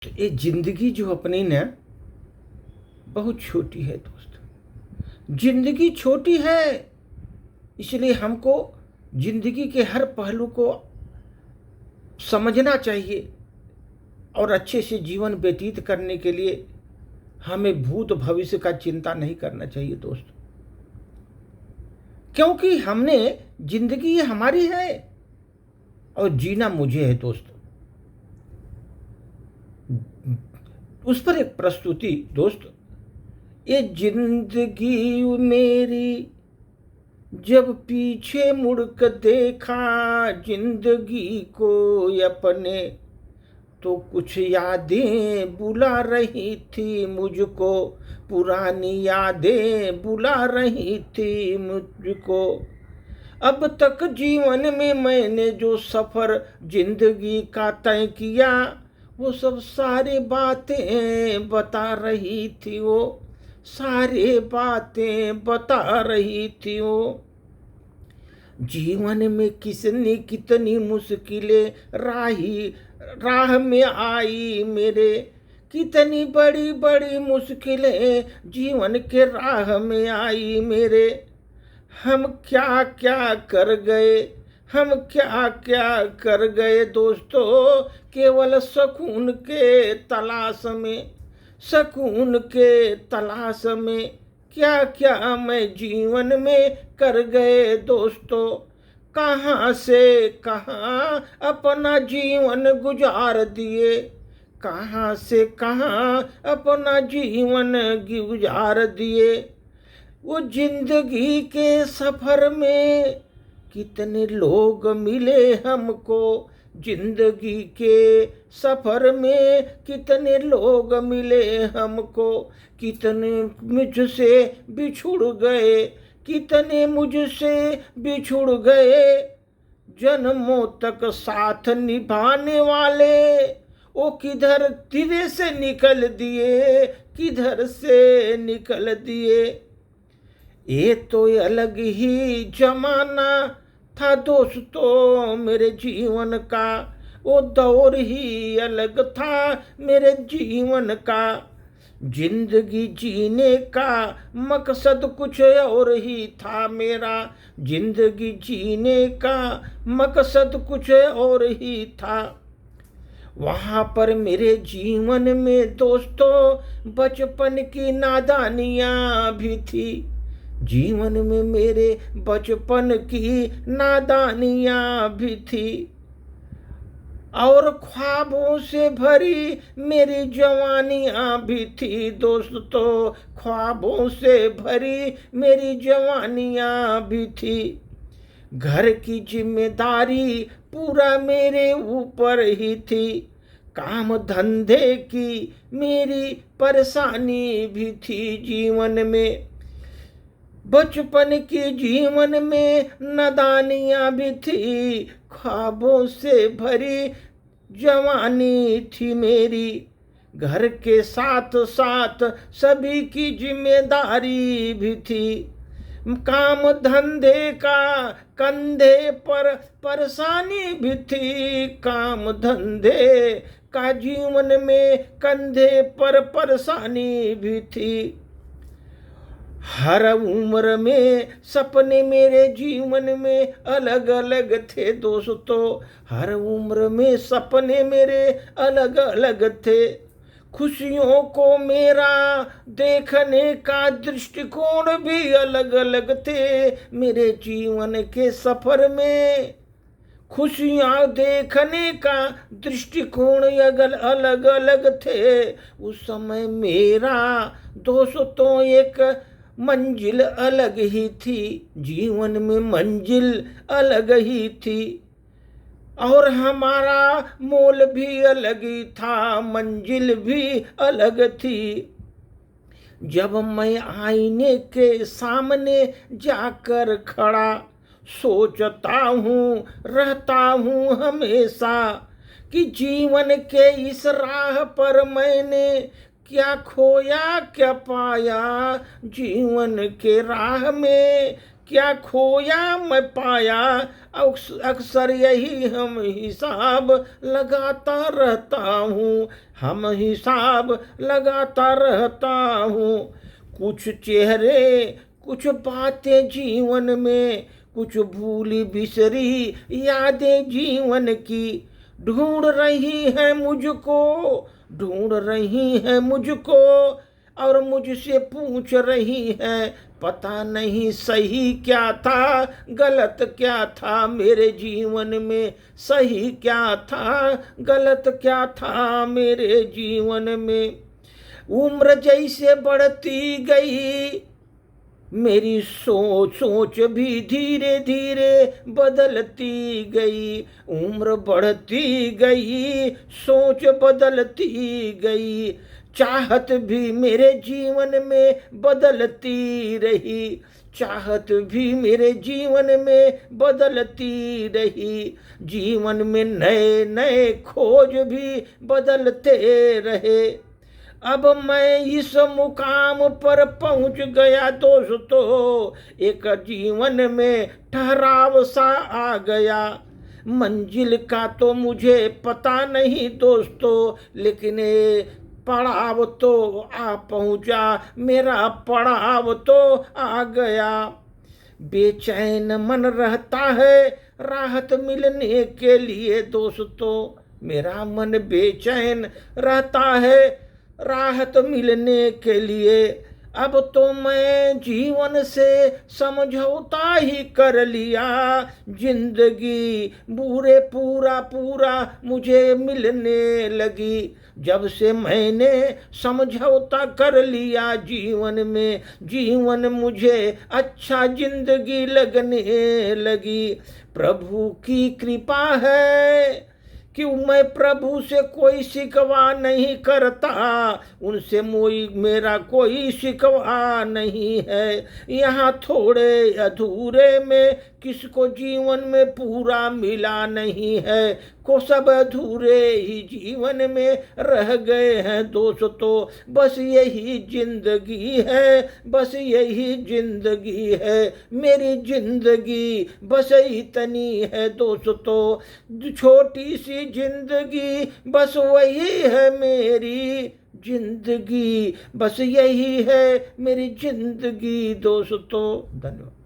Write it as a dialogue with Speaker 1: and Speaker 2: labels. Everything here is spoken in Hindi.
Speaker 1: तो ये जिंदगी जो अपनी ना बहुत छोटी है दोस्त। जिंदगी छोटी है, इसलिए हमको जिंदगी के हर पहलू को समझना चाहिए और अच्छे से जीवन व्यतीत करने के लिए हमें भूत भविष्य का चिंता नहीं करना चाहिए दोस्त। क्योंकि हमने जिंदगी ये हमारी है और जीना मुझे है दोस्त। उस पर एक प्रस्तुति दोस्त। ये जिंदगी मेरी जब पीछे मुड़ कर देखा जिंदगी को अपने, तो कुछ यादें बुला रही थी मुझको, पुरानी यादें बुला रही थी मुझको। अब तक जीवन में मैंने जो सफ़र जिंदगी का तय किया, वो सब सारी बातें बता रही थी, वो सारी बातें बता रही थी। वो जीवन में किसने कितनी मुश्किलें राह में आई मेरे, कितनी बड़ी बड़ी मुश्किलें जीवन के राह में आई मेरे। हम क्या क्या कर गए, हम क्या क्या कर गए दोस्तों, केवल सुकून के तलाश में, सुकून के तलाश में। क्या क्या मैं जीवन में कर गए दोस्तों, कहाँ से कहाँ अपना जीवन गुजार दिए, कहाँ से कहाँ अपना जीवन गुजार दिए। वो जिंदगी के सफर में कितने लोग मिले हमको, जिंदगी के सफर में कितने लोग मिले हमको, कितने मुझसे बिछुड़ गए, कितने मुझसे बिछुड़ गए। जन्मों तक साथ निभाने वाले वो किधर धीरे से निकल दिए, किधर से निकल दिए। ये तो अलग ही जमाना था दोस्तों मेरे जीवन का, वो दौर ही अलग था मेरे जीवन का। जिंदगी जीने का मकसद कुछ और ही था मेरा, जिंदगी जीने का मकसद कुछ और ही था। वहाँ पर मेरे जीवन में दोस्तों बचपन की नादानियाँ भी थी, जीवन में मेरे बचपन की नादानियाँ भी थी। और ख्वाबों से भरी मेरी जवानियाँ भी थी दोस्तों, ख्वाबों से भरी मेरी जवानियाँ भी थी। घर की जिम्मेदारी पूरा मेरे ऊपर ही थी, काम धंधे की मेरी परेशानी भी थी जीवन में। बचपन की जीवन में नादानियाँ भी थी, ख्वाबों से भरी जवानी थी मेरी। घर के साथ साथ सभी की जिम्मेदारी भी थी, काम धंधे का कंधे पर परेशानी भी थी, काम धंधे का जीवन में कंधे पर परेशानी भी थी। हर उम्र में सपने मेरे जीवन में अलग अलग थे दोस्तों, हर उम्र में सपने मेरे अलग अलग थे। खुशियों को मेरा देखने का दृष्टिकोण भी अलग अलग थे मेरे जीवन के सफर में। खुशियाँ देखने का दृष्टिकोण अलग अलग थे। उस समय मेरा दोस्तों एक मंजिल अलग ही थी, जीवन में मंजिल अलग ही थी, और हमारा मोल भी अलग ही था, मंजिल भी अलग थी। जब मैं आईने के सामने जाकर खड़ा सोचता हूँ, रहता हूँ हमेशा कि जीवन के इस राह पर मैंने क्या खोया क्या पाया, जीवन के राह में क्या खोया मैं पाया, अक्सर यही हम हिसाब लगाता रहता हूँ, हम हिसाब लगाता रहता हूँ। कुछ चेहरे, कुछ बातें जीवन में, कुछ भूली बिसरी यादें जीवन की, ढूंढ रही है मुझको, ढूंढ रही है मुझको, और मुझसे पूछ रही है पता नहीं सही क्या था, गलत क्या था मेरे जीवन में, सही क्या था, गलत क्या था मेरे जीवन में। उम्र जैसे बढ़ती गई, मेरी सोच सोच भी धीरे धीरे बदलती गई, उम्र बढ़ती गई, सोच बदलती गई, चाहत भी मेरे जीवन में बदलती रही, चाहत भी मेरे जीवन में बदलती रही, जीवन में नए नए खोज भी बदलते रहे। अब मैं इस मुकाम पर पहुंच गया दोस्तों, एक जीवन में ठहराव सा आ गया। मंजिल का तो मुझे पता नहीं दोस्तों, लेकिन पड़ाव तो आ पहुंचा, मेरा पड़ाव तो आ गया। बेचैन मन रहता है राहत मिलने के लिए दोस्तों, मेरा मन बेचैन रहता है राहत मिलने के लिए। अब तो मैं जीवन से समझौता ही कर लिया, जिंदगी बुरे पूरा पूरा मुझे मिलने लगी। जब से मैंने समझौता कर लिया जीवन में, जीवन मुझे अच्छा जिंदगी लगने लगी। प्रभु की कृपा है कि मैं प्रभु से कोई शिकवा नहीं करता, उनसे मेरा कोई शिकवा नहीं है। यहाँ थोड़े अधूरे में किसको जीवन में पूरा मिला नहीं है, को सब अधूरे ही जीवन में रह गए हैं दोस्तों। बस यही जिंदगी है, बस यही जिंदगी है, मेरी जिंदगी बस इतनी है दोस्तों। छोटी सी जिंदगी बस वही है मेरी जिंदगी, बस यही है मेरी जिंदगी दोस्तों। धन्यवाद।